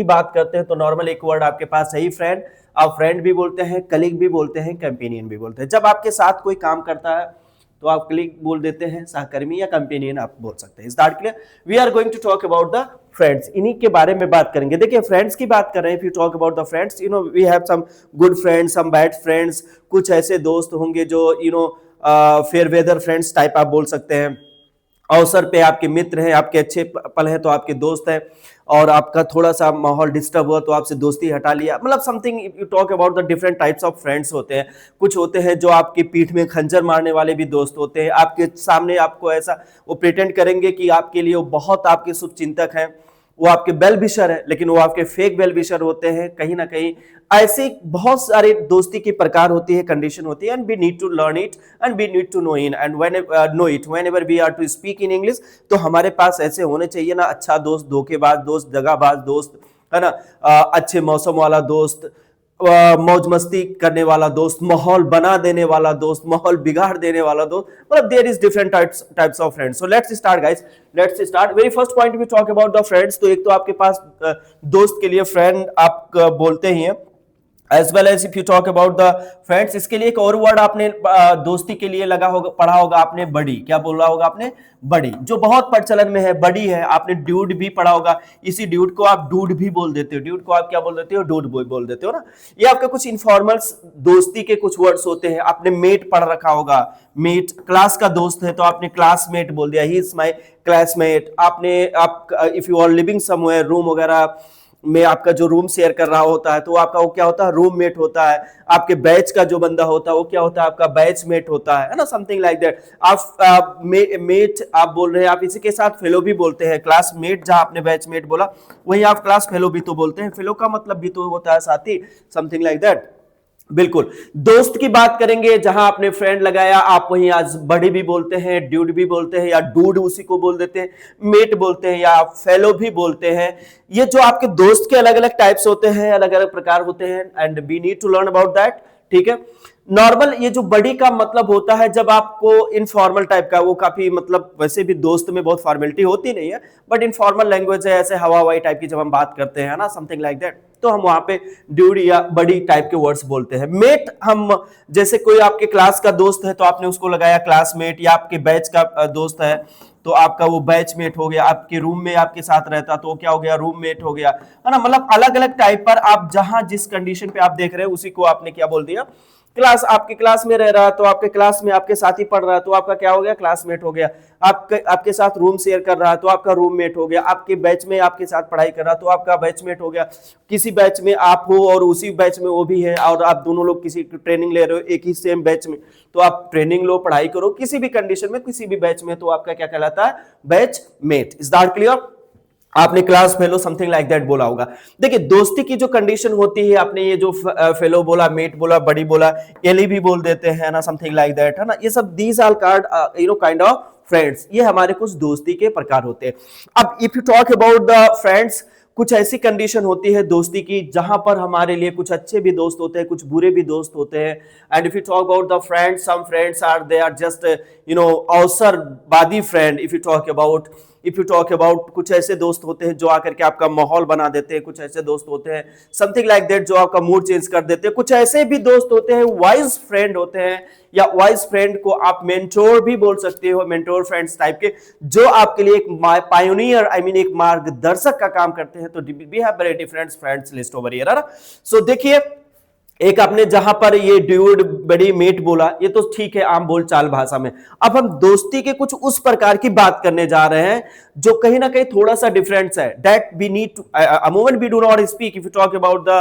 की बात करते हैं तो नॉर्मल एक वर्ड आपके पास है ही फ्रेंड। आप फ्रेंड भी बोलते हैं, कलीग भी बोलते हैं, कंपेनियन भी बोलते हैं। जब आपके साथ कोई काम करता है तो आप कलीग बोल देते हैं, सहकर्मी या कंपेनियन आप बोल सकते हैं। Is that clear? We are going to talk about the friends, इन्हीं के बारे में बात करेंगे। देखिए फ्रेंड्स की बात कर रहे हैं, if you talk about the friends, we have some good friends, some bad friends. कुछ ऐसे दोस्त होंगे जो फेयर वेदर फ्रेंड्स टाइप आप बोल सकते हैं। अवसर पे आपके मित्र हैं, आपके अच्छे पल हैं तो आपके दोस्त हैं, और आपका थोड़ा सा माहौल डिस्टर्ब हुआ तो आपसे दोस्ती हटा लिया। मतलब something, you talk about the different types of friends होते हैं। कुछ होते हैं जो आपकी पीठ में खंजर मारने वाले भी दोस्त होते हैं, आपके सामने आपको ऐसा वो प्रिटेंड करेंगे कि आपके लिए वो बहुत आपके शुभचिंतक हैं, वो आपके वेल विशर है, लेकिन वो आपके फेक वेल विशर होते हैं कहीं ना कहीं। ऐसे बहुत सारे दोस्ती की प्रकार होती है, कंडीशन होती है, and we need to learn it and we need to know in and know it whenever we are to speak in English. तो हमारे पास ऐसे होने चाहिए ना, अच्छा दोस्त, धोखेबाज दोस्त, दगाबाज दोस्त, है ना, अच्छे मौसम वाला दोस्त, मौज मस्ती करने वाला दोस्त, माहौल बना देने वाला दोस्त, माहौल बिगाड़ देने वाला दोस्त। मतलब there is different types of friends. So let's start guys, let's start. Very first point we talk about the friends. तो एक तो आपके पास दोस्त के लिए फ्रेंड आप बोलते ही हैं, as well as if you talk about the friends. इसके लिए एक और वर्ड आपने दोस्ती के लिए लगा होगा, पढ़ा होगा आपने, बड़ी। क्या बोला होगा आपने? बड़ी, जो बहुत प्रचलन में है, बड़ी है। आपने ड्यूड भी पढ़ा होगा, इसी ड्यूड को आप डूड भी बोल देते हो। ड्यूड को आप क्या बोल देते हो? डूड बोल देते हो ना। ये आपके कुछ इनफॉर्मल दोस्ती के कुछ वर्ड्स होते हैं। आपने मेट पढ़ रखा होगा, मेट। क्लास का दोस्त है तो आपने क्लासमेट बोल दिया, ही इज माय क्लासमेट। आपने if you are living somewhere, room वगैरह में आपका जो रूम शेयर कर रहा होता है तो आपका वो क्या होता है? रूममेट होता है। आपके बैच का जो बंदा होता है वो क्या होता है? आपका बैचमेट होता है ना, समथिंग लाइक दैट। आप मेट आप बोल रहे हैं, आप इसी के साथ फेलो भी बोलते हैं। क्लासमेट जहां आपने बैचमेट बोला, वही आप क्लास फेलो भी तो बोलते हैं। फेलो का मतलब भी तो होता है साथी, समथिंग लाइक दैट। बिल्कुल। दोस्त की बात करेंगे, जहां आपने फ्रेंड लगाया आप वहीं आज बड़ी भी बोलते हैं, ड्यूड भी बोलते हैं, या डूड उसी को बोल देते हैं, मेट बोलते हैं, या फेलो भी बोलते हैं। ये जो आपके दोस्त के अलग अलग टाइप्स होते हैं, अलग अलग प्रकार होते हैं, and we need to learn about that. ठीक है। नॉर्मल, ये जो बड़ी का मतलब होता है जब आपको इनफॉर्मल टाइप का, वो काफी मतलब वैसे भी दोस्त में बहुत फॉर्मेलिटी होती नहीं है, बट इनफॉर्मल लैंग्वेज है, ऐसे हवा हवाई टाइप की जब हम बात करते हैं ना, समथिंग लाइक दैट, तो हम वहां पे ड्यूड या बड़ी टाइप के वर्ड्स बोलते हैं। मेट, हम जैसे कोई आपके क्लास का दोस्त है तो आपने उसको लगाया क्लासमेट, या आपके बैच का दोस्त है तो आपका वो बैचमेट हो गया। आपके रूम में आपके साथ रहता तो क्या हो गया? रूममेट हो गया, है ना। मतलब अलग अलग टाइप पर आप जहां जिस कंडीशन पे आप देख रहे हैं उसी को आपने क्या बोल दिया? क्लास। आपके क्लास में रह रहा है तो आपके क्लास में आपके साथ ही पढ़ रहा है तो आपका क्या हो गया? क्लासमेट हो गया। आपके साथ रूम शेयर कर रहा है तो आपका रूममेट हो गया। आपके बैच में आपके साथ पढ़ाई कर रहा है तो आपका बैचमेट हो गया। किसी बैच में आप हो और उसी बैच में वो भी है, और आप दोनों लोग किसी ट्रेनिंग ले रहे हो एक ही सेम बैच में, तो आप ट्रेनिंग लो, पढ़ाई करो किसी भी कंडीशन में, किसी भी बैच में, तो आपका क्या कहलाता है? बैचमेट। Is that clear? आपने class fellow something like that बोला होगा। देखिए दोस्ती की जो कंडीशन होती है, आपने ये जो फेलो बोला, मेट बोला, बड़ी बोला, एली भी बोल देते हैं ना, समथिंग लाइक दैट, है ना। ये सब these are card kind of friends. ये हमारे कुछ दोस्ती के प्रकार होते हैं। अब if you talk about the friends, कुछ ऐसी कंडीशन होती है दोस्ती की जहां पर हमारे लिए कुछ अच्छे भी दोस्त होते हैं, कुछ बुरे भी दोस्त होते हैं। And if you talk about the friends, some friends are they are just अवसरवादी friend. If you talk about कुछ ऐसे दोस्त होते हैं जो आकर के आपका माहौल बना देते हैं। कुछ ऐसे दोस्त होते हैं समथिंग लाइक दैट जो आपका मूड चेंज कर देते हैं। कुछ ऐसे भी दोस्त होते हैं वाइज फ्रेंड होते हैं, या वाइज फ्रेंड को आप मेंटोर भी बोल सकते हो, मेंटोर फ्रेंड्स टाइप के, जो आपके लिए एक पायोनियर, आई मीन एक मार्गदर्शक का काम करते हैं। तो we have very different friends list over here, है ना। सो देखिए, एक आपने जहां पर ये ड्यूड, बड़ी, मेट बोला, ये तो ठीक है आम बोलचाल भाषा में। अब हम दोस्ती के कुछ उस प्रकार की बात करने जा रहे हैं जो कहीं ना कहीं थोड़ा सा डिफरेंस है। That we need to, a moment we do not speak if you talk about the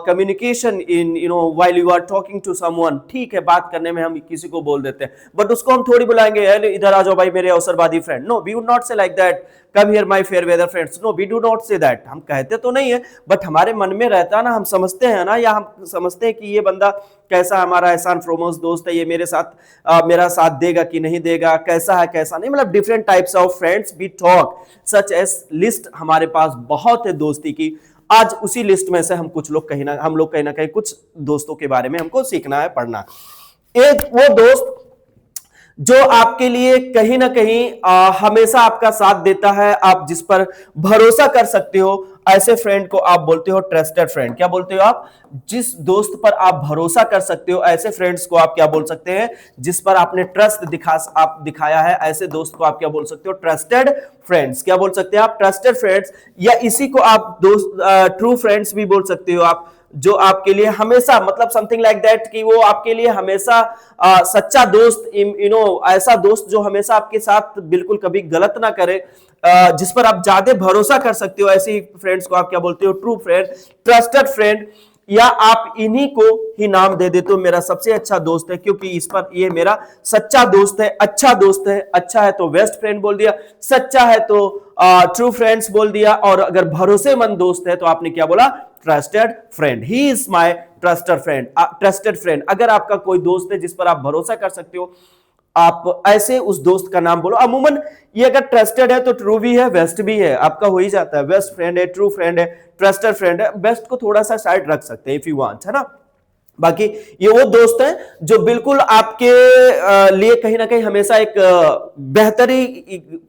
communication in while you are talking to someone। ठीक है, बात करने में हम किसी को बोल देते हैं, बट उसको हम थोड़ी बुलाएंगे, इधर आ जाओ भाई मेरे अवसरवादी friend. No, we would not say like that, come here my fair weather friends. No, we do not say that. हम कहते तो नहीं है, बट हमारे मन में रहता है ना, हम समझते हैं ना, या हम समझते हैं कि ये बंदा कैसा, हमारा एहसान फ्रोमोस दोस्त है, ये मेरे साथ मेरा साथ देगा कि नहीं देगा, कैसा है कैसा नहीं। मतलब different types of friends we talk, such as list हमारे पास बहुत है दोस्ती की। आज उसी लिस्ट में से हम लोग कहीं ना कहीं कुछ दोस्तों के बारे में हमको सीखना है, पढ़ना। एक वो दोस्त जो आपके लिए कहीं ना कहीं हमेशा आपका साथ देता है, आप जिस पर भरोसा कर सकते हो, ऐसे फ्रेंड को आप बोलते हो ट्रस्टेड फ्रेंड। क्या बोलते हो आप? जिस दोस्त पर आप भरोसा कर सकते हो, ऐसे फ्रेंड्स को आप क्या बोल सकते हैं? जिस पर आपने ट्रस्ट दिखाया है, ऐसे दोस्त को आप क्या बोल सकते हो? Trusted friends. क्या बोल सकते हैं आप? Trusted friends. या इसी को आप दोस्त ट्रू फ्रेंड्स भी बोल सकते हो आप, जो आपके लिए हमेशा, मतलब समथिंग लाइक दैट, कि वो आपके लिए हमेशा सच्चा दोस्त, ऐसा दोस्त जो हमेशा आपके साथ बिल्कुल कभी गलत ना करे, जिस पर आप ज्यादा भरोसा कर सकते हो, ऐसी फ्रेंड्स को आप क्या बोलते हो? True friend, trusted friend. या आप इन्हीं को ही नाम दे देते हो मेरा सबसे अच्छा दोस्त है, क्योंकि इस पर ये मेरा सच्चा दोस्त है, अच्छा दोस्त है। अच्छा है तो बेस्ट फ्रेंड बोल दिया, सच्चा है तो ट्रू फ्रेंड्स बोल दिया, और अगर भरोसेमंद दोस्त है तो आपने क्या बोला? Trusted friend. He is my trusted friend. Trusted friend, अगर आपका कोई दोस्त है जिस पर आप भरोसा कर सकते हो, आप ऐसे उस दोस्त का नाम बोलो। अमूमन ये अगर ट्रस्टेड है तो ट्रू भी है, बेस्ट भी है, आपका हो ही जाता है। बेस्ट फ्रेंड है, ट्रू फ्रेंड है, ट्रस्टेड फ्रेंड है। बेस्ट को थोड़ा सा साइड रख सकते हैं इफ यू वांट, है ना। बाकी ये वो दोस्त हैं जो बिल्कुल आपके लिए कहीं ना कहीं हमेशा एक बेहतरी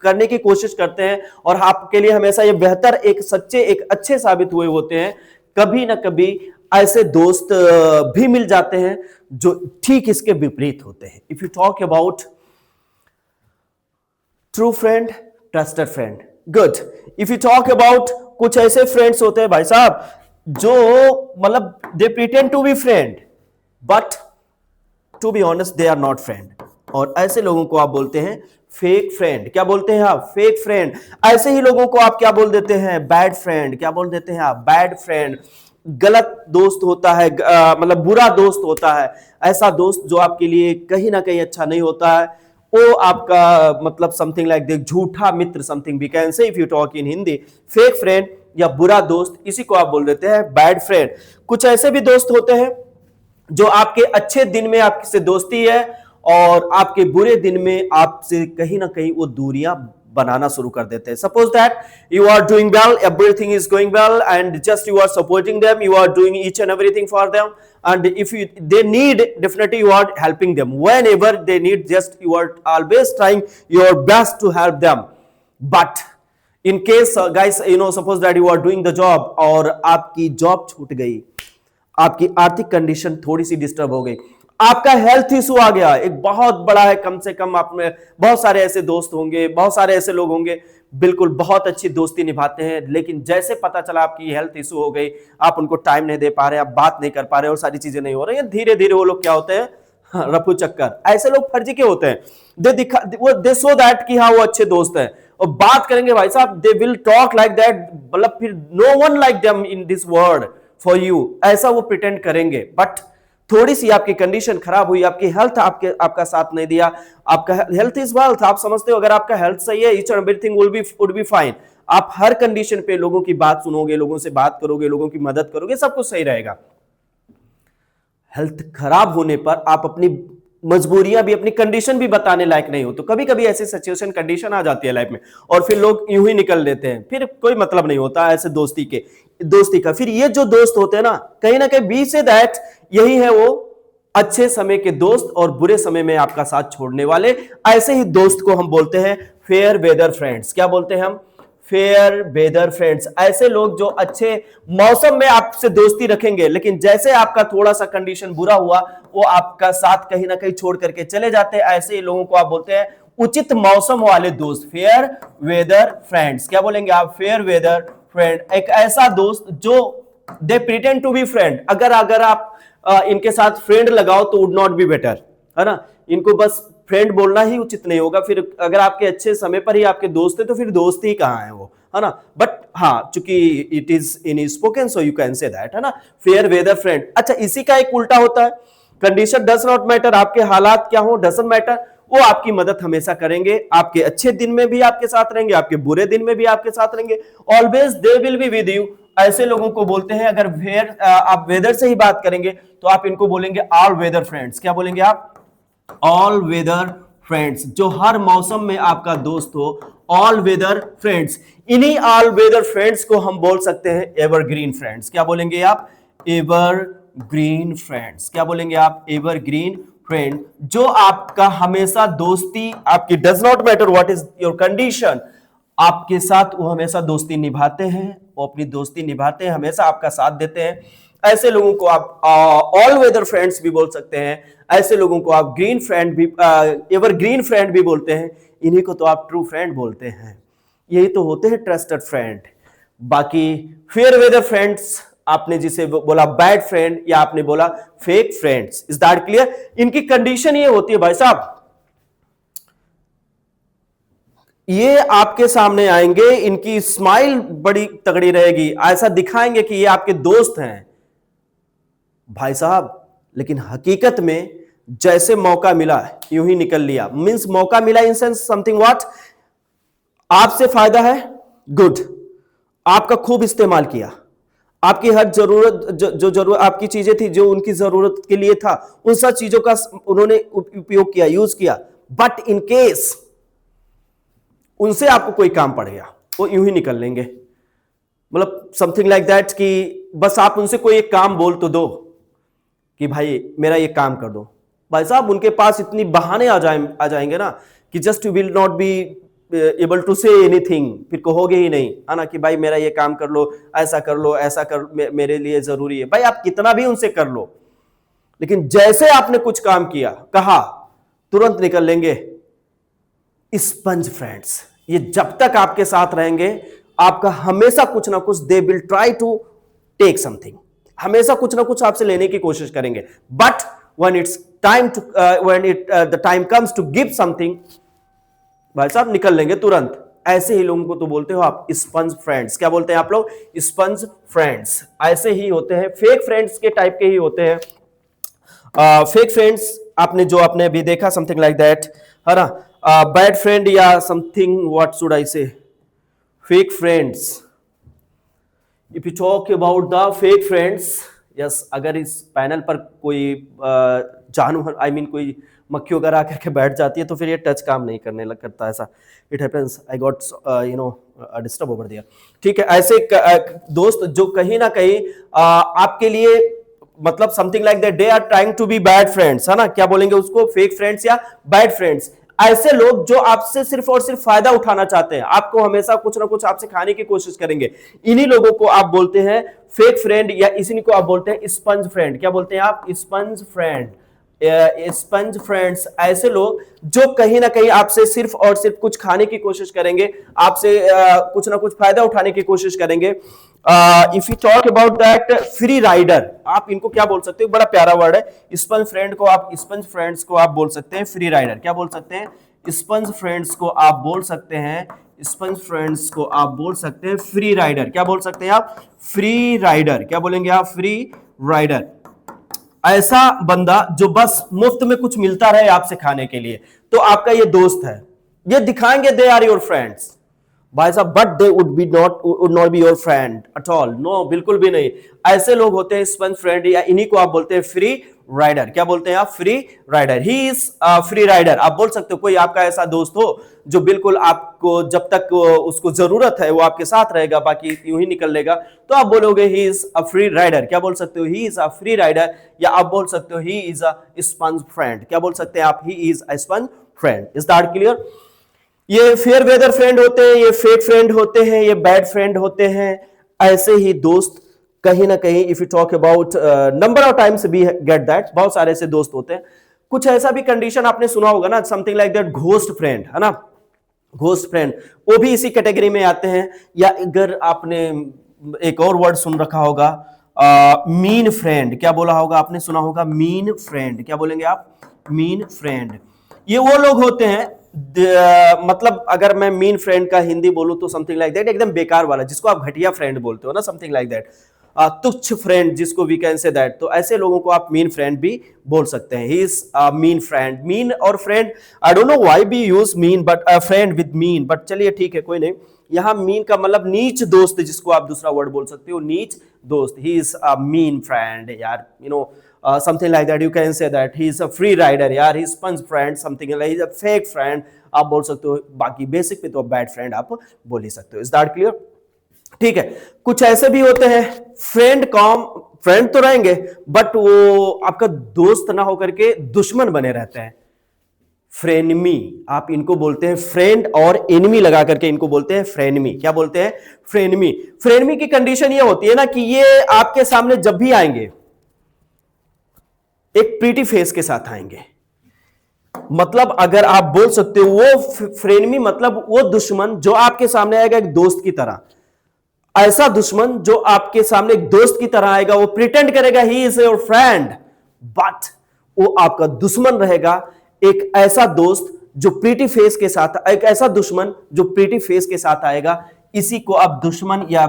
करने की कोशिश करते हैं, और आपके लिए हमेशा ये बेहतर, एक सच्चे, एक अच्छे साबित हुए होते हैं। कभी ना कभी ऐसे दोस्त भी मिल जाते हैं जो ठीक इसके विपरीत होते हैं। If you talk about true friend, trusted friend, good. If you talk about कुछ ऐसे फ्रेंड्स होते हैं भाई साहब जो मतलब they pretend to be friend, but to be honest they are not friend, और ऐसे लोगों को आप बोलते हैं फेक फ्रेंड। क्या बोलते हैं आप? Fake friend. ऐसे ही लोगों को आप क्या बोल देते हैं? Bad friend. क्या बोल देते हैं आप? Bad friend. गलत दोस्त होता है, मतलब बुरा दोस्त होता है, ऐसा दोस्त जो आपके लिए कहीं ना कहीं अच्छा नहीं होता है, वो आपका मतलब समथिंग लाइक द झूठा मित्र, something we can say if you talk in Hindi. Fake friend या बुरा दोस्त, इसी को आप बोल देते हैं बैड फ्रेंड। कुछ ऐसे भी दोस्त होते हैं जो आपके अच्छे दिन में आपसे दोस्ती है, और आपके बुरे दिन में आपसे कहीं ना कहीं वो दूरियां बनाना शुरू कर देते हैं। Suppose that you are doing well, everything is going well, and just you are supporting them, you are doing each and everything for them, and if you they need, definitely you are helping them whenever they need, just you are always trying your best to help them. But in case guys, suppose that you are doing the job और आपकी job छूट गई, आपकी आर्थिक condition थोड़ी सी disturb हो गई, आपका हेल्थ इशू आ गया, एक बहुत बड़ा है, कम से कम आप में बहुत सारे ऐसे दोस्त होंगे, बहुत सारे ऐसे लोग होंगे बिल्कुल बहुत अच्छी दोस्ती निभाते हैं, लेकिन जैसे पता चला आपकी हेल्थ इशू हो गई, आप उनको टाइम नहीं दे पा रहे, आप बात नहीं कर पा रहे और सारी चीजें नहीं हो रही हैं, धीरे धीरे वो लोग क्या होते हैं? रफू चक्कर। ऐसे लोग फर्जी के होते हैं। दे सो दैट कि हाँ वो अच्छे दोस्त हैं, और बात करेंगे भाई साहब, they will talk like that, मतलब फिर no one like them in this world for you, ऐसा वो प्रिटेंड करेंगे। बट थोड़ी सी आपकी कंडीशन खराब हुई, आपकी हेल्थ आपका साथ नहीं दिया, आपका हेल्थ इज वेल्थ, आप समझते हो अगर आपका हेल्थ सही है, each and everything would be fine. आप हर कंडीशन पे लोगों की बात सुनोगे, लोगों से बात करोगे, लोगों की मदद करोगे, सब कुछ सही रहेगा। हेल्थ खराब होने पर आप अपनी मजबूरियां भी, अपनी कंडीशन भी बताने लायक नहीं हो। तो कभी कभी ऐसी सिचुएशन, कंडीशन आ जाती है लाइफ में, और फिर लोग यूं ही निकल लेते हैं, फिर कोई मतलब नहीं होता ऐसे दोस्ती का। फिर ये जो दोस्त होते हैं ना कहीं बी से दैट, यही है वो अच्छे समय के दोस्त और बुरे समय में आपका साथ छोड़ने वाले। ऐसे ही दोस्त को हम बोलते हैं फेयर वेदर फ्रेंड्स। क्या बोलते हैं हम? Fair weather friends. ऐसे लोग जो अच्छे मौसम में आपसे दोस्ती रखेंगे, लेकिन जैसे आपका थोड़ा सा कंडीशन बुरा हुआ, वो आपका साथ कहीं ना कहीं छोड़ करके चले जाते हैं। ऐसे लोगों को आप बोलते हैं उचित मौसम वाले दोस्त, फेयर वेदर फ्रेंड्स। क्या बोलेंगे आप? Fair weather friend. एक ऐसा दोस्त जो they pretend to be friend, अगर आप इनके साथ फ्रेंड लगाओ तो वुड नॉट बी बेटर, है ना। इनको बस फ्रेंड बोलना ही उचित नहीं होगा, फिर अगर आपके अच्छे समय पर ही आपके दोस्त है तो फिर दोस्त ही कहां है वो, है ना। बट हाँ, चूंकि it is in spoken so you can say that, है ना, फेयर वेदर फ्रेंड। अच्छा, इसी का एक उल्टा होता है, कंडीशन डज नॉट मैटर, आपके हालात क्या हो डजंट मैटर, वो आपकी मदद हमेशा करेंगे, आपके अच्छे दिन में भी आपके साथ रहेंगे, आपके बुरे दिन में भी आपके साथ रहेंगे, always they will be with you. ऐसे लोगों को बोलते हैं, अगर आप वेदर से ही बात करेंगे तो आप इनको बोलेंगे ऑल वेदर फ्रेंड्स। क्या बोलेंगे आप? ऑल वेदर फ्रेंड्स, जो हर मौसम में आपका दोस्त हो, ऑल वेदर फ्रेंड्स। इन्हीं ऑल वेदर फ्रेंड्स को हम बोल सकते हैं एवरग्रीन फ्रेंड्स। क्या बोलेंगे आप? Evergreen friends. क्या बोलेंगे आप? एवरग्रीन फ्रेंड, जो आपका हमेशा दोस्ती, आपकी does not matter what is your condition, आपके साथ वो हमेशा दोस्ती निभाते हैं, वो अपनी दोस्ती निभाते हैं, हमेशा आपका साथ देते हैं। ऐसे लोगों को आप ऑल वेदर फ्रेंड्स भी बोल सकते हैं। ऐसे लोगों को आप ग्रीन फ्रेंड भी, एवर ग्रीन फ्रेंड भी बोलते हैं। इन्हीं को तो आप ट्रू फ्रेंड बोलते हैं। यही तो होते हैं ट्रस्टेड फ्रेंड। बाकी फेयर वेदर फ्रेंड्स, आपने जिसे बोला बैड फ्रेंड, या आपने बोला fake friends, is that clear? इनकी कंडीशन ये होती है भाई साहब, ये आपके सामने आएंगे, इनकी स्माइल बड़ी तगड़ी रहेगी, ऐसा दिखाएंगे कि ये आपके दोस्त हैं भाई साहब, लेकिन हकीकत में जैसे मौका मिला यूं ही निकल लिया। मींस मौका मिला इन सेंस समथिंग व्हाट, आपसे फायदा है, गुड, आपका खूब इस्तेमाल किया, आपकी हर जरूरत जो जरूरत आपकी चीजें थी जो उनकी जरूरत के लिए था, उन सब चीजों का उन्होंने उपयोग किया, यूज किया। बट इन केस उनसे आपको कोई काम पड़ गया, वो यूं ही निकल लेंगे। मतलब समथिंग लाइक दैट कि बस आप उनसे कोई एक काम बोल तो दो कि भाई मेरा ये काम कर दो, भाई साहब उनके पास इतनी बहाने आ जाएंगे ना कि just you will not be able to say anything, फिर कहोगे ही नहीं, है ना, कि भाई मेरा ये काम कर लो, ऐसा कर लो, ऐसा कर, मेरे लिए जरूरी है। भाई आप कितना भी उनसे कर लो, लेकिन जैसे आपने कुछ काम किया, कहा, तुरंत निकल लेंगे। स्पंज फ्रेंड्स, ये जब तक आपके साथ रहेंगे, आपका हमेशा कुछ ना कुछ, they will try to take something, हमेशा कुछ ना कुछ आपसे लेने की कोशिश करेंगे। But when it's time to the time comes to give something, भाई साहब निकल लेंगे तुरंत। ऐसे ही लोगों को तो बोलते हो आप स्पंज फ्रेंड्स। क्या बोलते हैं आप लोग? Sponge friends. ऐसे ही होते हैं, फेक फ्रेंड्स के टाइप के ही होते हैं। फेक फ्रेंड्स आपने जो आपने अभी देखा, समथिंग लाइक दैट, है ना, बैड फ्रेंड या समथिंग, व्हाट शुड आई से, fake friends. If you talk about the fake friends, yes, अगर इस पैनल पर कोई जानवर, आई मीन कोई मक्खी वगैरह आकर के बैठ जाती है तो फिर ये टच काम नहीं करने लग करता, ऐसा it happens, I got disturb over दिया। ठीक है, ऐसे दोस्त जो कहीं ना कहीं आपके लिए, मतलब something like that, they are trying to be bad friends, है ना, क्या बोलेंगे उसको, फेक फ्रेंड्स या बैड फ्रेंड्स। ऐसे लोग जो आपसे सिर्फ और सिर्फ फायदा उठाना चाहते हैं, आपको हमेशा कुछ ना कुछ आपसे खाने की कोशिश करेंगे, इन्हीं लोगों को आप बोलते हैं फेक फ्रेंड, या इसी को आप बोलते हैं स्पंज फ्रेंड। क्या बोलते हैं आप? Sponge friend, sponge friends. ऐसे लोग जो कहीं ना कहीं आपसे सिर्फ और सिर्फ कुछ खाने की कोशिश करेंगे, आपसे कुछ ना कुछ फायदा उठाने की कोशिश करेंगे। If you talk about that free rider, आप इनको क्या बोल सकते हो? बड़ा प्यारा वर्ड है, स्पंज फ्रेंड को आप, स्पंज फ्रेंड्स को आप बोल सकते हैं फ्री राइडर। क्या बोल सकते हैं? स्पंज फ्रेंड्स को आप बोल सकते हैं, स्पंज फ्रेंड्स को आप बोल सकते हैं फ्री राइडर। क्या बोल सकते हैं आप? Free rider. क्या बोलेंगे आप? Free rider. ऐसा बंदा जो बस मुफ्त में कुछ मिलता रहे आपसे खाने के लिए, तो आपका ये दोस्त है, ये दिखाएंगे दे आर योर फ्रेंड्स भाई साहब, but they would not be your friend at all, no, बिल्कुल भी नहीं। ऐसे लोग होते हैं स्पंज फ्रेंड, या इन्हीं को आप बोलते हैं फ्री राइडर। क्या बोलते हैं आप? Free rider. He is free rider. आप बोल सकते हो कोई आपका ऐसा दोस्त हो जो बिल्कुल आपको जब तक उसको जरूरत है वो आपके साथ रहेगा, बाकी यूं ही निकल लेगा, तो आप बोलोगे he is a free rider. क्या बोल सकते हो? He is a free rider. या आप बोल सकते हो he is a sponge friend. क्या बोल सकते हैं आप? He is a sponge friend. Is that clear? ये फेयर वेदर फ्रेंड होते हैं, ये फेक फ्रेंड होते हैं, ये बैड फ्रेंड होते हैं। ऐसे ही दोस्त कहीं ना कहीं, if you talk about number of times we get that, बहुत सारे ऐसे दोस्त होते हैं। कुछ ऐसा भी कंडीशन आपने सुना होगा ना, something like that ghost friend, है ना, घोस्ट फ्रेंड, वो भी इसी कैटेगरी में आते हैं। या अगर आपने एक और वर्ड सुन रखा होगा, मीन फ्रेंड। क्या बोला होगा आपने? सुना होगा मीन फ्रेंड। क्या बोलेंगे आप? Mean friend. ये वो लोग होते हैं, मतलब अगर मैं मीन फ्रेंड का हिंदी बोलूं तो समथिंग लाइक दैट, एकदम बेकार वाला, जिसको आप घटिया फ्रेंड बोलते हो ना, समथिंग लाइक दैट, तुच्छ फ्रेंड जिसको वी कैन से दैट। तो ऐसे लोगों को आप मीन फ्रेंड भी बोल सकते हैं। He is mean friend. Mean और friend, I don't know why we use mean but friend with mean, but चलिए ठीक है, कोई नहीं। यहां मीन का मतलब नीच दोस्त, जिसको आप दूसरा वर्ड बोल सकते हो, नीच दोस्त। He is a mean friend यार, you know, something like that, you can say that he is a free rider यार, he is sponge friend, something like, he is a fake friend आप बोल सकते हो। बाकी बेसिक पे तो bad friend आप बोल ही सकते हो। Is that clear? ठीक है। कुछ ऐसे भी होते हैं फ्रेंड, कॉम फ्रेंड तो रहेंगे बट वो आपका दोस्त ना होकर के दुश्मन बने रहते हैं। फ्रेनमी, आप इनको बोलते हैं फ्रेंड और एनिमी लगा करके इनको बोलते हैं फ्रेनमी। क्या बोलते हैं? फ्रेनमी। फ्रेनमी की कंडीशन ये होती है ना कि ये आपके सामने जब भी आएंगे एक प्रीटी फेस के साथ आएंगे। मतलब अगर आप बोल सकते हो वो फ्रेनमी मतलब वो दुश्मन जो आपके सामने आएगा एक दोस्त की तरह। ऐसा दुश्मन जो आपके सामने एक दोस्त की तरह आएगा, वो प्रिटेंड करेगा he is your friend, but वो आपका दुश्मन रहेगा। एक ऐसा दोस्त जो प्रीटी फेस के साथ, एक ऐसा दुश्मन जो प्रीटी फेस के साथ आएगा, इसी को आप दुश्मन या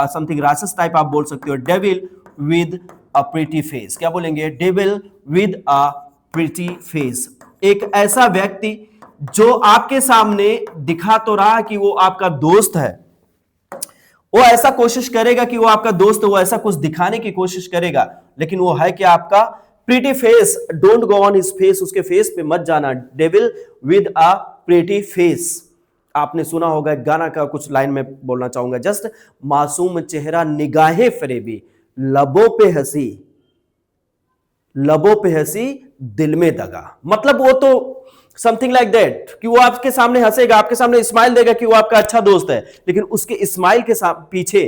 समथिंग राक्षस टाइप आप बोल सकते हो, devil with a pretty face. क्या बोलेंगे? Devil with a pretty face. एक ऐसा व्यक्ति जो आपके सामने दिखा तो रहा कि वो आपका दोस्त है, वो ऐसा कोशिश करेगा कि वो आपका दोस्त, वो ऐसा कुछ दिखाने की कोशिश करेगा, लेकिन वो है कि आपका pretty face. Don't go on his face, उसके फेस पे मत जाना। Devil with a pretty face. आपने सुना होगा गाना का कुछ लाइन में बोलना चाहूंगा, जस्ट मासूम चेहरा निगाहे फरेबी, लबों पे हंसी, लबों पे हंसी दिल में दगा। मतलब वो तो समथिंग लाइक दैट कि वो आपके सामने हंसेगा, आपके सामने स्माइल देगा कि वो आपका अच्छा दोस्त है, लेकिन उसके स्माइल के पीछे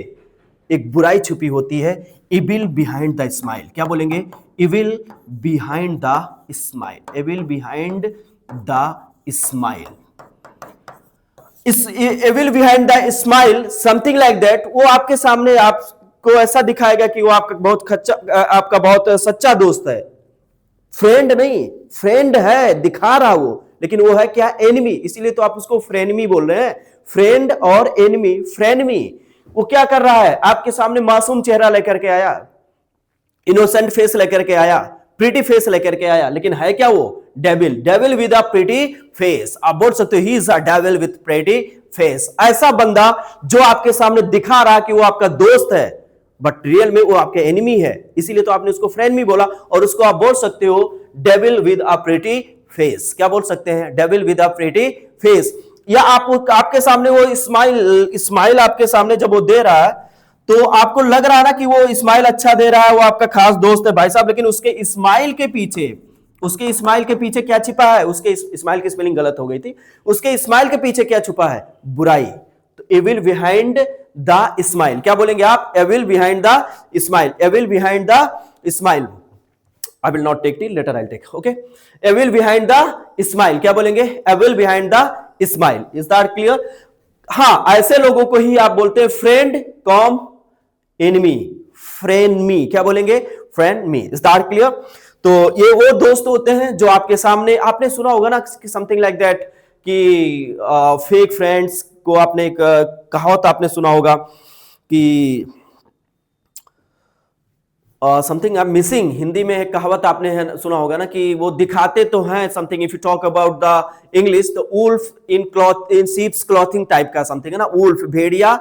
एक बुराई छुपी होती है। Evil behind the smile. क्या बोलेंगे? Evil behind the smile. Evil behind the smile. इस evil behind the smile something like that, वो आपके सामने आपको ऐसा दिखाएगा कि वो आपका बहुत सच्चा दोस्त है। फ्रेंड नहीं, फ्रेंड है दिखा रहा वो, लेकिन वो है क्या? एनिमी। इसीलिए तो आप उसको फ्रेनमी बोल रहे हैं। फ्रेंड और एनिमी। फ्रेनमी वो क्या कर रहा है? आपके सामने मासूम चेहरा लेकर के आया, इनोसेंट फेस लेकर के आया, प्रीटी फेस लेकर के आया, लेकिन है क्या वो? Devil. Devil with a pretty face. आप बोल सकते हो he is a devil with pretty face. ऐसा बंदा जो आपके सामने दिखा रहा कि वो आपका दोस्त है, बट रियल में वो आपके एनिमी है। इसीलिए तो आपने उसको फ्रेंड भी बोला, और उसको आप बोल सकते हो devil with a pretty face. क्या बोल सकते हैं? Devil with a pretty face. या आपके सामने वो स्माइल आपके सामने जब वो दे रहा है, तो आपको लग रहा है ना कि वो स्माइल अच्छा दे रहा है, वो आपका खास दोस्त है भाई साहब, लेकिन उसके स्माइल के पीछे क्या छिपा है? उसके स्माइल की स्पेलिंग गलत हो गई थी। उसके स्माइल के पीछे क्या छुपा है? बुराई। तो एविल बिहाइंड द स्माइल। क्या बोलेंगे आप? Evil behind the smile. Evil behind the smile. I will not take tea, later I'll take. Okay. Evil behind the smile. क्या बोलेंगे? Evil behind the smile. Is that clear? हाँ, ऐसे लोगों को ही आप बोलते हैं फ्रेंड कॉम एनिमी। फ्रेंड मी। क्या बोलेंगे? Friend me. Is that clear? तो ये वो दोस्त होते हैं जो आपके सामने, आपने सुना होगा ना समथिंग लाइक दैट कि फेक फ्रेंड्स को, आपने एक कहावत आपने सुना होगा कि समथिंग आई मिसिंग। हिंदी में एक कहावत आपने सुना होगा ना कि वो दिखाते तो हैं something, if you talk about the English, the wolf in sheep's clothing type का समथिंग है ना। वुल्फ भेड़िया,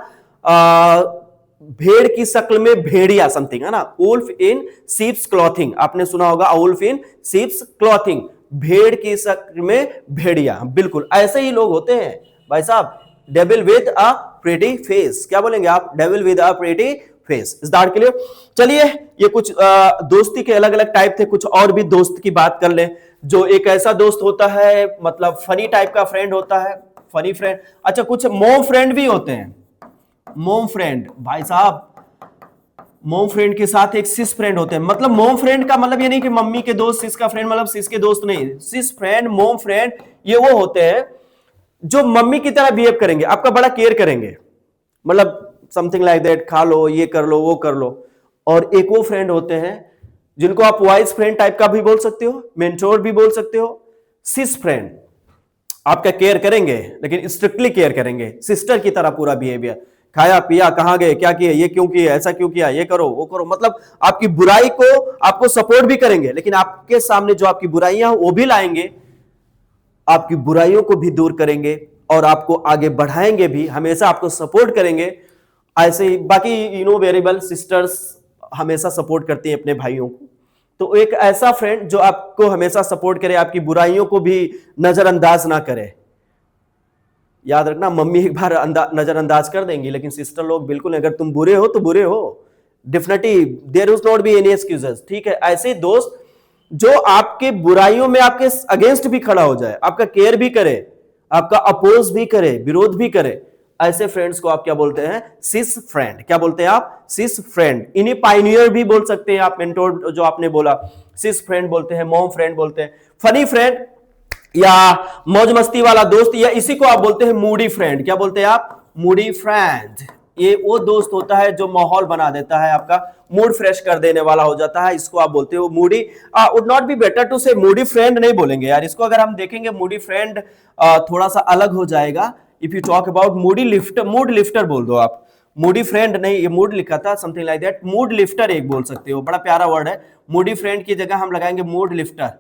भेड़ की शक्ल में भेड़िया समथिंग है ना। वुल्फ इन शीप्स क्लॉथिंग आपने सुना होगा। वुल्फ इन शीप्स क्लॉथिंग, भेड़ की शक्ल में भेड़िया। बिल्कुल ऐसे ही लोग होते हैं भाई साहब। Devil with a pretty face. क्या बोलेंगे आप? Devil with a pretty face. Is that clear? चलिए, ये कुछ दोस्ती के अलग अलग टाइप थे, कुछ और भी दोस्त की बात कर ले। जो एक ऐसा दोस्त होता है, मतलब फनी टाइप का फ्रेंड होता है, फनी फ्रेंड। अच्छा, कुछ मोम फ्रेंड भी होते हैं। मोम फ्रेंड भाई साहब, मोम फ्रेंड के साथ एक सिस फ्रेंड होते हैं। मतलब मोम फ्रेंड का मतलब ये नहीं कि मम्मी के दोस्त, सिस का फ्रेंड मतलब सिस के दोस्त नहीं। सिस फ्रेंड, मोम फ्रेंड, ये वो होते हैं जो मम्मी की तरह बिहेव करेंगे, आपका बड़ा केयर करेंगे। मतलब समथिंग लाइक दैट, खा लो, ये कर लो, वो कर लो। और एक वो फ्रेंड होते हैं जिनको आप वाइस फ्रेंड टाइप का भी बोल सकते हो, मेंटोर भी बोल सकते हो। सिस फ्रेंड आपका केयर करेंगे, लेकिन स्ट्रिक्टली केयर करेंगे, सिस्टर की तरह पूरा बिहेवियर। खाया पिया, कहां गए, क्या किए, ये क्यों किया, ऐसा क्यों किया, ये करो, वो करो। मतलब आपकी बुराई को आपको सपोर्ट भी करेंगे, लेकिन आपके सामने जो आपकी बुराइयां वो भी लाएंगे, आपकी बुराइयों को भी दूर करेंगे और आपको आगे बढ़ाएंगे भी, हमेशा आपको सपोर्ट करेंगे। ऐसे ही बाकी वेरिएबल सिस्टर्स हमेशा सपोर्ट करती हैं अपने भाइयों को। तो एक ऐसा फ्रेंड जो आपको हमेशा सपोर्ट करे, आपकी बुराइयों को भी नजरअंदाज ना करे। याद रखना, मम्मी एक बार नजरअंदाज कर देंगी, लेकिन सिस्टर लोग बिल्कुल, अगर तुम बुरे हो तो बुरे हो, definitely there will not be any excuses. ठीक है, ऐसे दोस्त जो आपके बुराइयों में आपके अगेंस्ट भी खड़ा हो जाए, आपका केयर भी करे, आपका अपोज भी करे, विरोध भी करे, ऐसे फ्रेंड्स को आप क्या बोलते हैं? सिस फ्रेंड। क्या बोलते हैं आप? सिस फ्रेंड। इन्हीं पाइनियर भी बोल सकते हैं आप, मेंटोर जो आपने बोला, सिस फ्रेंड बोलते हैं, मॉम फ्रेंड बोलते हैं, फनी फ्रेंड या मौज मस्ती वाला दोस्त, या इसी को आप बोलते हैं मूडी फ्रेंड। क्या बोलते हैं आप? Moody friend. ये वो दोस्त होता है जो माहौल बना देता है, आपका मूड फ्रेश कर देने वाला हो जाता है, इसको आप बोलते हो moody. Would not be better to say moody friend नहीं बोलेंगे यार इसको, अगर हम देखेंगे मूडी फ्रेंड थोड़ा सा अलग हो जाएगा। If you talk about Moody lifter, mood lifter बोल दो आप, मूडी फ्रेंड नहीं, ये मूड लिखा था, something like that, mood lifter एक बोल सकते हो, बड़ा प्यारा वर्ड है। मूडी फ्रेंड की जगह हम लगाएंगे मूड लिफ्टर।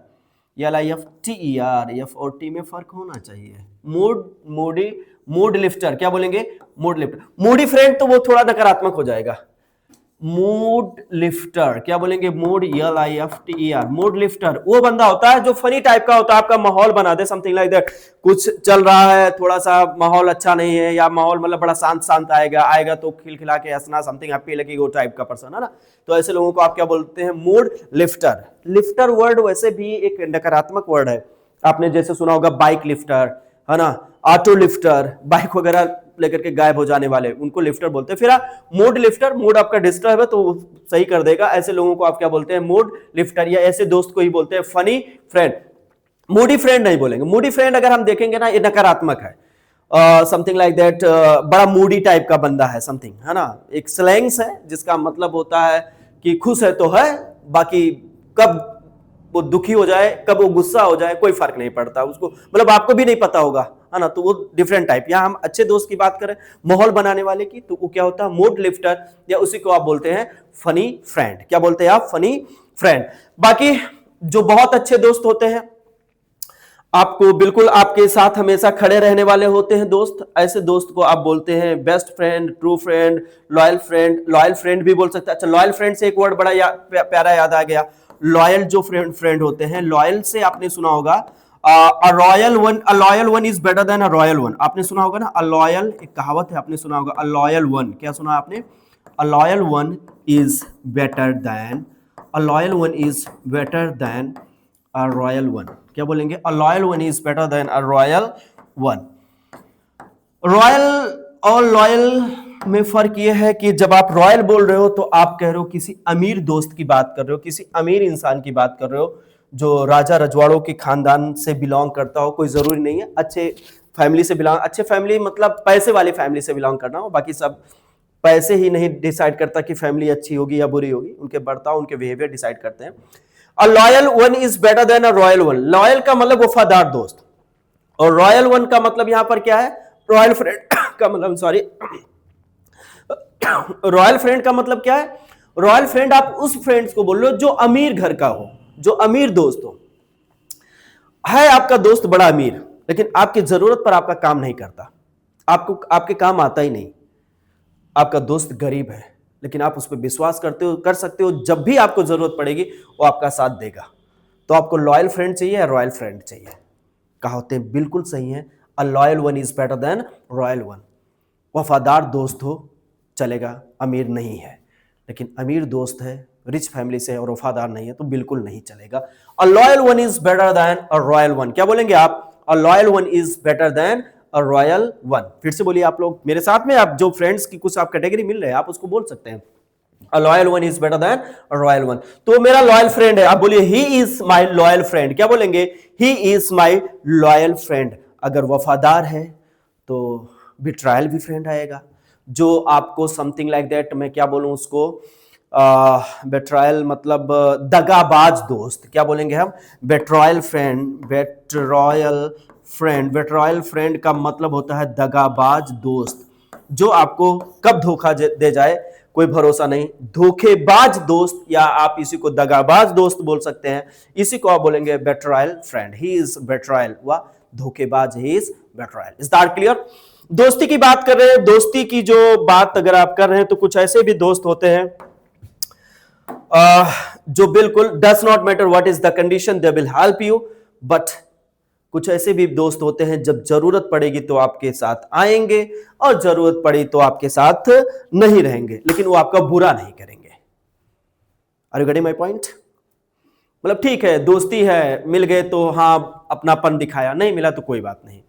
LIFTER, F और T में फर्क होना चाहिए। Mood, Moody, mood lifter. क्या बोलेंगे? Mood lifter. मूडी फ्रेंड तो वो थोड़ा नकारात्मक हो जाएगा। मूड लिफ्टर क्या बोलेंगे? मूड, LIFTER, मूड लिफ्टर वो बंदा होता है जो फनी टाइप का होता है, आपका माहौल बना दे, समथिंग लाइक दैट। कुछ चल रहा है, थोड़ा सा माहौल अच्छा नहीं है, या माहौल मतलब बड़ा शांत शांत आएगा तो खिलखिला के हंसना, समथिंग हैप्पी लगी, वो टाइप का पर्सन है ना। तो ऐसे लोगों को आप क्या बोलते हैं? Mood lifter. लिफ्टर वर्ड वैसे भी एक नकारात्मक वर्ड है। आपने जैसे सुना होगा बाइक लिफ्टर, है ना, ऑटो लिफ्टर, बाइक वगैरह लेकर के गायब हो जाने वाले, उनको लिफ्टर बोलते हैं। फिर मूड लिफ्टर, मूड आपका डिस्टर्ब है तो सही कर देगा, ऐसे लोगों को आप क्या बोलते हैं? Mood lifter. या ऐसे दोस्त को ही बोलते हैं फनी फ्रेंड। मूडी फ्रेंड नहीं बोलेंगे। मूडी फ्रेंड अगर हम देखेंगे ना, ये नकारात्मक है, समथिंग लाइक दैट, बड़ा मूडी टाइप का बंदा है, समथिंग, है ना। एक स्लैंग्स है जिसका मतलब होता है कि खुश है तो है, बाकी कब वो दुखी हो जाए, कब वो गुस्सा हो जाए, कोई फर्क नहीं पड़ता उसको, मतलब आपको भी नहीं पता होगा, है ना। तो वो डिफरेंट टाइप। यहाँ हम अच्छे दोस्त की बात करें, माहौल बनाने वाले की, तो वो क्या होता है? मूड लिफ्टर, या उसी को आप बोलते हैं फनी फ्रेंड। क्या बोलते हैं आप? Funny friend. बाकी जो बहुत अच्छे दोस्त होते हैं, आपको बिल्कुल आपके साथ हमेशा खड़े रहने वाले होते हैं दोस्त, ऐसे दोस्त को आप बोलते हैं best friend, true friend, loyal friend. Loyal friend भी बोल सकते हैं। अच्छा, लॉयल फ्रेंड से एक वर्ड बड़ा प्यारा याद आ गया। लॉयल जो फ्रेंड होते हैं, लॉयल से आपने सुना होगा a royal one is better than a royal one. आपने सुना होगा ना, अ लॉयल, एक कहावत है, आपने सुना होगा, अ लॉयल वन। क्या सुना आपने? अ loyal one is better than, a loyal one is better than a royal one. क्या बोलेंगे? अ loyal one is better than a royal one. Royal और लॉयल में फर्क यह है कि जब आप रॉयल बोल रहे हो तो आप कह रहे हो किसी अमीर दोस्त की बात कर रहे हो, किसी अमीर इंसान की बात कर रहे हो जो राजा रजवाड़ों के खानदान से बिलोंग करता हो। कोई जरूरी नहीं है अच्छे फैमिली से बिलोंग, अच्छे फैमिली मतलब पैसे वाली फैमिली से बिलोंग करना हो, बाकी सब पैसे ही नहीं डिसाइड करता कि फैमिली अच्छी होगी या बुरी होगी, उनके बर्ताव, उनके बिहेवियर डिसाइड करते हैं। अ loyal one is better than a royal one. Loyal का मतलब वफादार दोस्त, और रॉयल वन का मतलब यहां पर क्या है? रॉयल फ्रेंड का मतलब, सॉरी, रॉयल फ्रेंड का मतलब क्या है? रॉयल फ्रेंड आप उस फ्रेंड्स को बोल रहे हो जो अमीर घर का हो, जो अमीर दोस्त हो। है आपका दोस्त बड़ा अमीर, लेकिन आपकी जरूरत पर आपका काम नहीं करता, आपको आपके काम आता ही नहीं। आपका दोस्त गरीब है, लेकिन आप उस पर विश्वास करते हो, कर सकते हो, जब भी आपको जरूरत पड़ेगी वो आपका साथ देगा। तो आपको लॉयल फ्रेंड चाहिए या रॉयल फ्रेंड चाहिए? कहावतें बिल्कुल सही हैं। अ loyal one is better than royal one. वफादार दोस्त हो चलेगा, अमीर नहीं है, लेकिन अमीर दोस्त है, रिच फैमिली से और वफादार नहीं है तो बिल्कुल नहीं चलेगा। अ loyal one is better than a royal one. क्या बोलेंगे आप? अ loyal one is better than a royal one. फिर से बोलिए आप लोग मेरे साथ में, आप जो फ्रेंड्स की कुछ आप कैटेगरी मिल रहे हैं आप उसको बोल सकते हैं। अ loyal one is better than a royal one. तो मेरा लॉयल फ्रेंड है, आप बोलिए he is my loyal friend. क्या बोलेंगे? He is my loyal friend. अगर वफादार है तो बिट्रायल भी फ्रेंड आएगा, जो आपको समथिंग लाइक दैट, मैं क्या बोलूं उसको, बेट्रायल मतलब दगाबाज दोस्त। क्या बोलेंगे हम? बेट्रॉयल फ्रेंड। बेट्रॉयल फ्रेंड, बेट्रॉयल फ्रेंड का मतलब होता है दगाबाज दोस्त, जो आपको कब धोखा दे जाए कोई भरोसा नहीं। धोखेबाज दोस्त, या आप इसी को दगाबाज दोस्त बोल सकते हैं, इसी को आप बोलेंगे बेट्रॉयल फ्रेंड। ही इज बेट्रॉयल, हुआ धोखेबाज, he is betrayal. Is that clear? दोस्ती की बात कर रहे हैं, दोस्ती की जो बात अगर आप कर रहे हैं तो कुछ ऐसे भी दोस्त होते हैं जो बिल्कुल does not matter what is the condition, they will help you. But कुछ ऐसे भी दोस्त होते हैं जब जरूरत पड़ेगी तो आपके साथ आएंगे, और जरूरत पड़ी तो आपके साथ नहीं रहेंगे, लेकिन वो आपका बुरा नहीं करेंगे। Are you getting my point? मतलब ठीक है दोस्ती है, मिल गए तो हाँ अपनापन दिखाया, नहीं मिला तो कोई बात नहीं।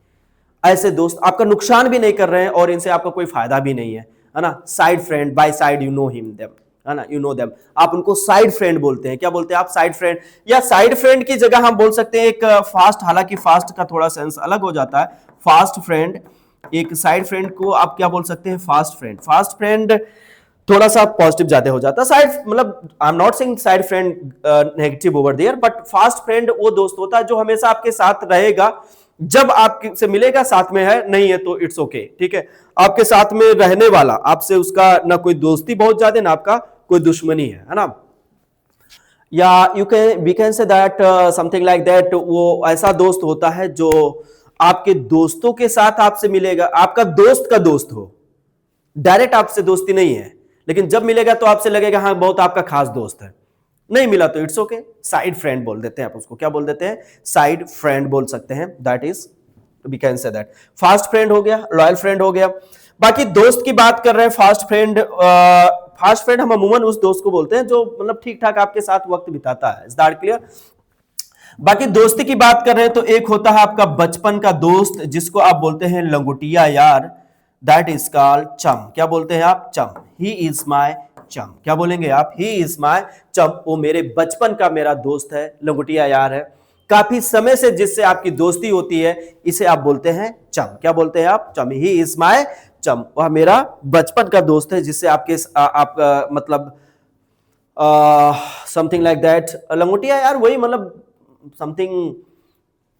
ऐसे दोस्त आपका नुकसान भी नहीं कर रहे हैं और इनसे आपका कोई फायदा भी नहीं है ना। Side friend, by side you know him them, है ना, यू नो देम, आप उनको साइड फ्रेंड बोलते हैं। क्या बोलते हैं आप? Side friend. या साइड फ्रेंड की जगह हम बोल सकते हैं एक फास्ट, हालांकि फास्ट का थोड़ा सेंस अलग हो जाता है। फास्ट फ्रेंड, एक साइड फ्रेंड को आप क्या बोल सकते हैं? Fast friend. फास्ट फ्रेंड थोड़ा सा पॉजिटिव ज्यादा हो जाता है। साइड मतलब I am not saying side friend negative over there, but fast friend वो दोस्त होता है जो हमेशा आपके साथ रहेगा, जब आपसे मिलेगा साथ में है, नहीं है तो इट्स ओके, ठीक है, आपके साथ में रहने वाला, आपसे उसका ना कोई दोस्ती बहुत ज्यादा ना आपका कोई दुश्मनी है ना। या you can we can say that something like that, वो ऐसा दोस्त होता है जो आपके दोस्तों के साथ आपसे मिलेगा, आपका दोस्त का दोस्त हो, डायरेक्ट आपसे दोस्ती नहीं है, लेकिन जब मिलेगा तो आपसे लगेगा हाँ बहुत आपका खास दोस्त है। नहीं मिला तो इट्स ओके, साइड फ्रेंड बोल देते हैं आप उसको। क्या बोल देते हैं? साइड फ्रेंड बोल सकते हैं। That is we can say that. Fast friend हो गया, लॉयल फ्रेंड हो गया। बाकी दोस्त की बात कर रहे हैं, फास्ट फ्रेंड, फास्ट फ्रेंड हम अमूमन उस दोस्त को बोलते हैं जो मतलब ठीक ठाक आपके साथ वक्त बिताता है। Is that clear? बाकी दोस्ती की बात कर रहे हैं तो एक होता है आपका बचपन का दोस्त जिसको आप बोलते हैं लंगोटिया यार, दैट इज कॉल्ड चम। क्या बोलते हैं आप? चम। ही इज माई चम। क्या बोलेंगे आप? ही इज माई चम। वो मेरे बचपन का मेरा दोस्त है, लंगोटिया यार है, काफी समय से जिससे आपकी दोस्ती होती है, इसे आप बोलते हैं चम। क्या बोलते हैं आप? चम। ही इज माई चम, वह मेरा बचपन का दोस्त है जिससे आपके आप मतलब समथिंग लाइक दैट। लंगोटिया यार वही मतलब समथिंग,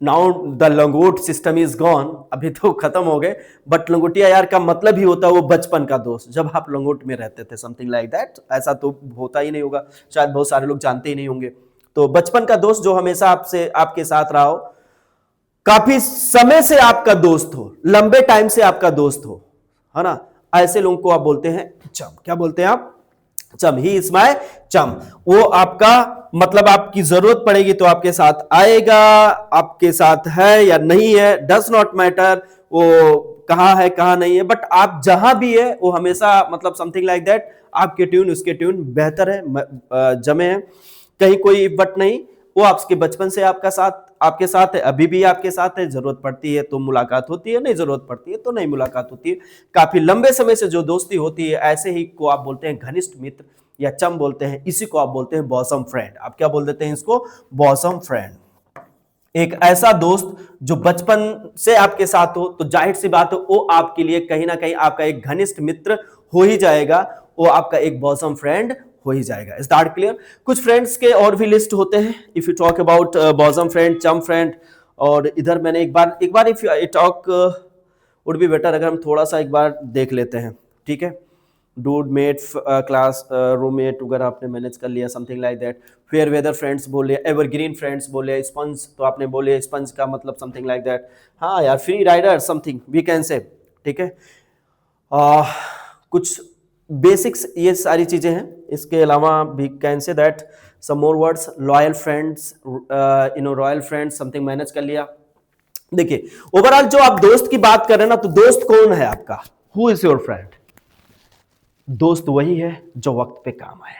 नाउ द लंगोट सिस्टम इज गॉन, अभी तो खत्म हो गए, बट लंगोटिया यार का मतलब ही होता है वो बचपन का दोस्त, जब आप लंगोट में रहते थे, समथिंग लाइक दैट। ऐसा तो होता ही नहीं होगा, शायद बहुत सारे लोग जानते ही नहीं होंगे। तो बचपन का दोस्त जो हमेशा आपसे आपके साथ रहा हो, काफी समय से आपका दोस्त हो, लंबे टाइम से आपका दोस्त हो, है ना, ऐसे लोगों को आप बोलते हैं चम। क्या बोलते हैं आप? चम। ही इज माय चम। वो आपका मतलब आपकी जरूरत पड़ेगी तो आपके साथ आएगा, आपके साथ है या नहीं है डज नॉट मैटर, वो कहां है कहां नहीं है, बट आप जहां भी है वो हमेशा मतलब समथिंग लाइक दैट, आपके ट्यून उसके ट्यून बेहतर है, जमे हैं, कहीं कोई बट नहीं। वो आपके बचपन से आपका साथ आपके साथ है, अभी भी आपके साथ है, जरूरत पड़ती है तो मुलाकात होती है, नहीं जरूरत पड़ती है तो नहीं मुलाकात होती है। काफी लंबे समय से जो दोस्ती होती है, ऐसे ही को आप बोलते हैं घनिष्ठ मित्र या चम बोलते हैं। इसी को आप बोलते हैं बॉसम फ्रेंड। आप क्या बोल देते हैं इसको? Bosom friend. एक ऐसा दोस्त जो बचपन से आपके साथ हो, तो जाहिर सी बात है वो आपके लिए कहीं ना कहीं आपका एक घनिष्ठ मित्र हो ही जाएगा, वो आपका एक बॉसम फ्रेंड हो ही जाएगा। Is that clear? कुछ फ्रेंड्स के और भी लिस्ट होते हैं, if you talk about bosom friend, chum friend. और इधर मैंने एक बार if you talk would be better, अगर हम थोड़ा सा एक बार देख लेते हैं, ठीक है। डूड मेट, क्लास रूममेट वगैरह आपने मैनेज कर लिया, something like that. Fair weather friends बोले, एवरग्रीन फ्रेंड्स बोले, स्पंज तो आपने बोले, स्पंज का मतलब समथिंग लाइक दैट। हाँ यार, free rider something we can say, ठीक है। कुछ बेसिक्स ये सारी चीजें हैं। इसके अलावा we can say that some more words, loyal friends, royal friends something manage कर लिया। देखिए ओवरऑल जो आप दोस्त की बात कर रहे हैं ना, तो दोस्त कौन है आपका? Who is your friend? दोस्त वही है जो वक्त पे काम आए।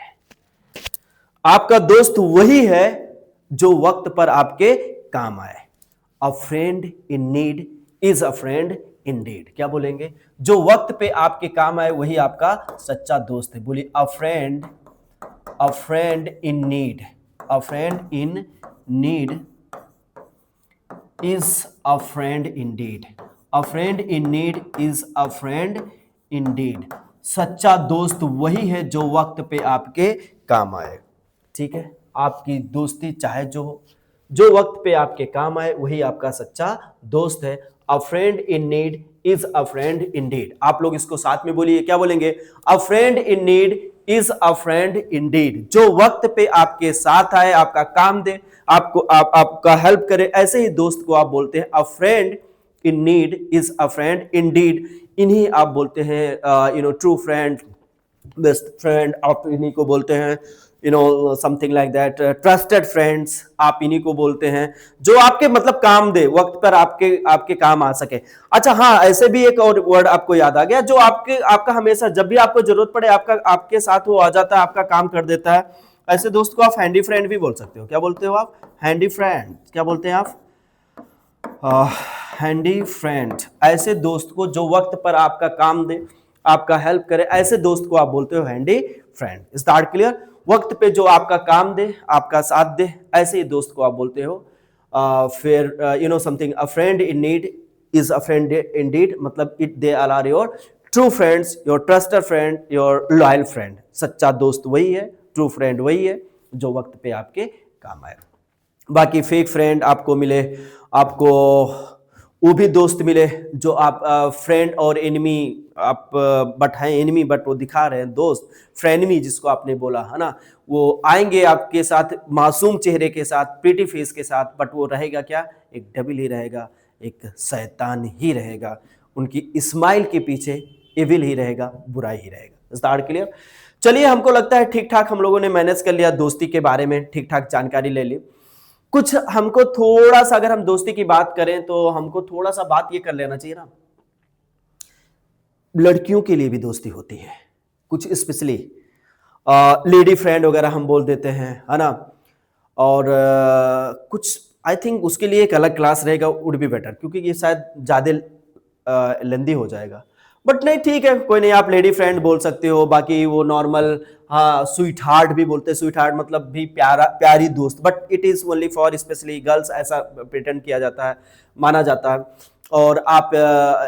आपका दोस्त वही है जो वक्त पर आपके काम आए। अ friend in need is a friend Indeed. क्या बोलेंगे? जो वक्त पे आपके काम आए वही आपका सच्चा दोस्त है। बोलिए अ friend in need, a friend in need is a friend Indeed. A friend in need is a friend Indeed. सच्चा दोस्त वही है जो वक्त पे आपके काम आए, ठीक है। आपकी दोस्ती चाहे जो हो, जो वक्त पे आपके काम आए वही आपका सच्चा दोस्त है। अ friend in need is a friend Indeed. आप लोग इसको साथ में बोलिए, क्या बोलेंगे? अ friend in need is a friend Indeed. जो वक्त पे आपके साथ आए, आपका काम दे, आपका हेल्प करे, ऐसे ही दोस्त को आप बोलते हैं अ friend in need is a friend Indeed. इन्हीं आप बोलते हैं ट्रू फ्रेंड, बेस्ट फ्रेंड, आप इन्हीं को बोलते हैं something like that. Trusted friends आप इन्हीं को बोलते हैं जो आपके मतलब काम दे, वक्त पर आपके काम आ सके। अच्छा हाँ, ऐसे भी एक और वर्ड आपको याद आ गया, जो आपका हमेशा जब भी आपको जरूरत पड़े आपके साथ वो आ जाता है, आपका काम कर देता है, ऐसे दोस्त को आप हैंडी फ्रेंड भी बोल सकते हो। क्या बोलते हो आप? Handy friend. क्या बोलते हैं आप? Handy friend. ऐसे दोस्त को जो वक्त पर आपका काम दे, आपका हेल्प करे, ऐसे दोस्त को आप बोलते हो handy friend. Is that clear? वक्त पे जो आपका काम दे, आपका साथ दे, ऐसे ही दोस्त को आप बोलते हो। फिर you know something, a friend in need is a friend indeed, मतलब it they are your true friends, your trusted friend, your loyal friend. सच्चा दोस्त वही है, ट्रू फ्रेंड वही है जो वक्त पे आपके काम आए। बाकी फेक फ्रेंड आपको मिले, आपको वो भी दोस्त मिले जो आप फ्रेंड और एनिमी, आप बट हैं एनिमी बट वो दिखा रहे हैं दोस्त, फ्रेंडमी जिसको आपने बोला है ना, वो आएंगे आपके साथ मासूम चेहरे के साथ, प्रीटी फेस के साथ, बट वो रहेगा क्या? एक डेविल ही रहेगा, एक शैतान ही रहेगा, उनकी स्माइल के पीछे एविल ही रहेगा, बुराई ही रहेगा। Is that clear? चलिए, हमको लगता है ठीक ठाक हम लोगों ने मैनेज कर लिया, दोस्ती के बारे में ठीक ठाक जानकारी ले ली। कुछ हमको थोड़ा सा, अगर हम दोस्ती की बात करें तो हमको थोड़ा सा बात ये कर लेना चाहिए ना, लड़कियों के लिए भी दोस्ती होती है कुछ, स्पेशली लेडी फ्रेंड वगैरह हम बोल देते हैं, है ना। और कुछ आई थिंक उसके लिए एक अलग क्लास रहेगा, वुड बी बेटर, क्योंकि ये शायद ज़्यादा लेंदी हो जाएगा। बट नहीं, ठीक है, कोई नहीं, आप लेडी फ्रेंड बोल सकते हो। बाकी वो नॉर्मल, हाँ, स्वीट हार्ट भी बोलते हैं। स्वीट हार्ट मतलब भी प्यारा, प्यारी दोस्त, but it is only for specially girls, ऐसा प्रिटेंड किया जाता है, माना जाता है। और आप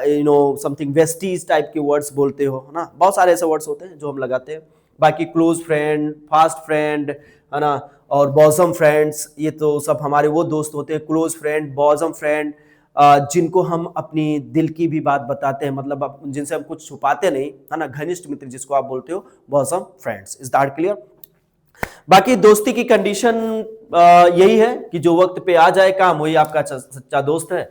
you know something Vestige type के वर्ड्स बोलते हो, है ना। बहुत सारे ऐसे वर्ड्स होते हैं जो हम लगाते हैं। बाकी क्लोज फ्रेंड, फास्ट फ्रेंड, है ना, और बॉजम फ्रेंड्स, ये तो सब हमारे वो दोस्त होते हैं। क्लोज फ्रेंड, बॉजम फ्रेंड, जिनको हम अपनी दिल की भी बात बताते हैं, मतलब जिनसे हम कुछ छुपाते नहीं, है ना। घनिष्ठ मित्र जिसको आप बोलते हो, bosom friends. Is that clear? बाकी दोस्ती की कंडीशन यही है कि जो वक्त पे आ जाए काम, वही आपका सच्चा दोस्त है।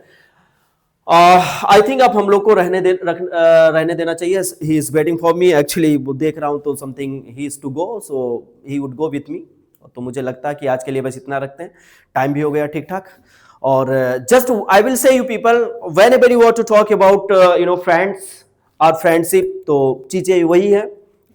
आई थिंक अब हम लोग को रहने देना चाहिए। He is waiting for me, actually वो देख रहा हूं तो something he is to go, so he would go with me. तो मुझे लगता है कि आज के लिए बस इतना रखते हैं, टाइम भी हो गया ठीक ठाक। और just I will say you people, whenever you want to talk about you know friends और फ्रेंडशिप, तो चीजें वही है,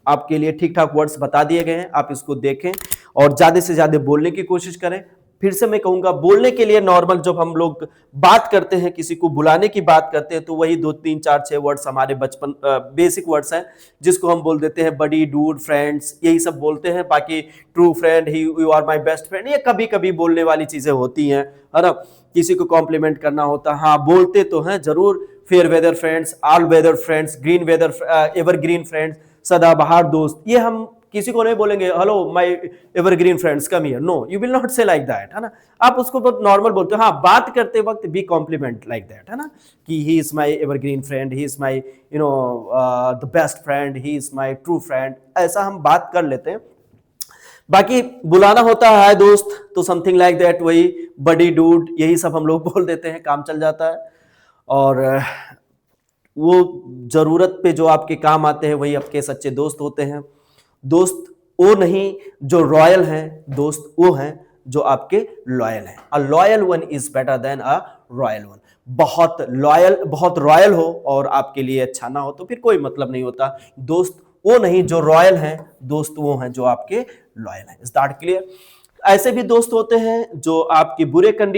आपके लिए ठीक ठाक वर्ड्स बता दिए गए हैं, आप इसको देखें और ज्यादा से ज्यादा बोलने की कोशिश करें। फिर से मैं कहूंगा, बोलने के लिए नॉर्मल जब हम लोग बात करते हैं, किसी को बुलाने की बात करते हैं, तो वही 2 3 4 6 वर्ड्स हमारे बचपन बेसिक वर्ड्स हैं, जिसको हम बोल देते हैं बडी, डूड, फ्रेंड्स, यही सब बोलते हैं। बाकी ट्रू फ्रेंड, ही, you are my best friend, ये कभी कभी बोलने वाली चीजें होती हैं, है ना। किसी को कॉम्प्लीमेंट करना होता है, हाँ बोलते तो हैं जरूर। Fair weather friends, all weather friends, green weather, evergreen friends, सदाबहार दोस्त, ये हम किसी को नहीं बोलेंगे hello my evergreen friends come here, no, you will not say like that, है ना। आप उसको बहुत नॉर्मल बोलते हो। हाँ, बात करते वक्त भी कॉम्प्लीमेंट लाइक दैट, है ना, कि ही is my evergreen friend, he is my you know the best friend, he is my true friend, ऐसा हम बात कर लेते हैं। बाकी बुलाना होता है दोस्त, तो समथिंग लाइक दैट, वही बडी, डूड, यही सब हम लोग बोल देते हैं, काम चल जाता है। और वो जरूरत पे जो आपके काम आते हैं, वही आपके सच्चे दोस्त होते हैं। दोस्त वो नहीं जो रॉयल हैं, दोस्त वो हैं जो आपके लॉयल हैं। अ loyal one is better than a royal one. बहुत रॉयल हो और आपके लिए अच्छा ना हो, तो फिर कोई मतलब नहीं होता। दोस्त वो नहीं जो रॉयल हैं, दोस्त वो हैं जो आपके लॉयल हैं। Is that clear? ऐसे भी दोस्त होते हैं जो आपकी बुरे कंडीशन